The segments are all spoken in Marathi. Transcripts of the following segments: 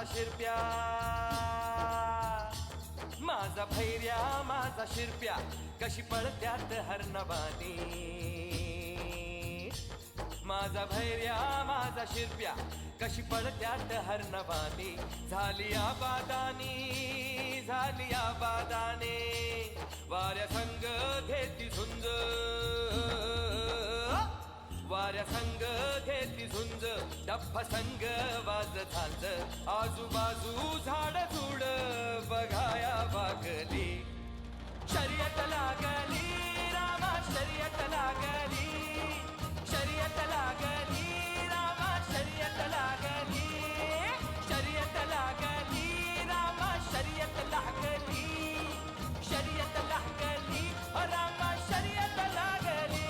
माझा शिरप्या, माझा भैर्या माझा शिरप्या, कशी पळत्यात हरणबानी. माझा भैर्या माझा शिरप्या, कशी पळत्यात हरणबानी. झाली आबादानी, झाली आबादाने, वाऱ्या संग घेती झुंज, वाऱ्या संग घेती झुंज, डफ्फ संग वाज झांज. आजूबाजू झाड झुड बघाया वागली. शर्यत लागली रामा शर्यत लागली, शर्यत लागली रामा शर्यत लागली, शर्यत लागली रामा शर्यत लागली, शर्यत लागली रामा शर्यत लागली.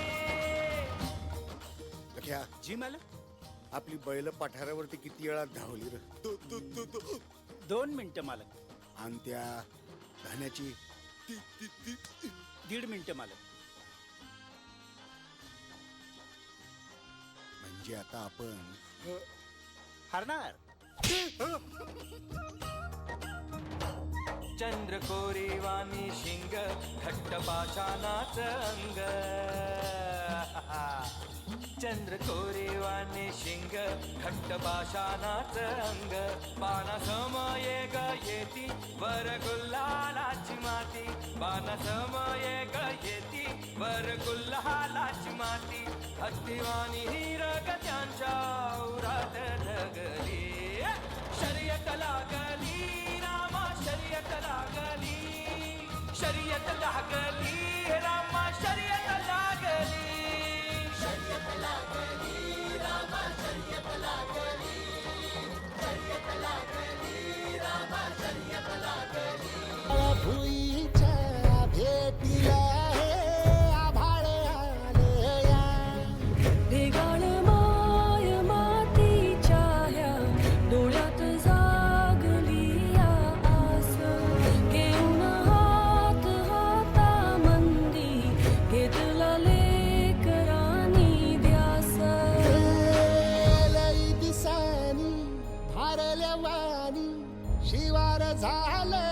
लख्या जी मालक. आपली बैल पठारावरती किती वेळा धावली र? 2 मिनिटं मालक. आणि त्या धान्याची 1.5 मिनिटं मालक. म्हणजे आता आपण हरणार. चंद्र कोरीवानी शिंग, घट्ट पाषाणाच अंग. चंद्र कोरीवानी शिंग, घट्ट पाषाणाच अंग. पाना समये ग येती वर गुल्हालाची माती, पाना समये ग येती वर गुल्हालाची माती. हत्तीवानी हिरग त्यांच्या उरात ढगली. शर्यत लागली रामा शर्यत लागली, शर्यत लागली रामा शर्यत लागली, शर्यत लागली रामा शर्यत लागली, शर्यत लागली रामा शर्यत लागली. भुईच्या भेटीला हे आभाळ आलया, ढेगाळ माय मातीच्या ह्या डोळ्यात जागली या आस. घेऊन हात हातामंदी घेतला लेकरांनी ध्यास. लई दिसानी भारल्या वाणी शिवार झालया.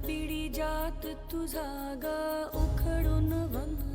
पिढी जात तुझा गा उखडून वंग.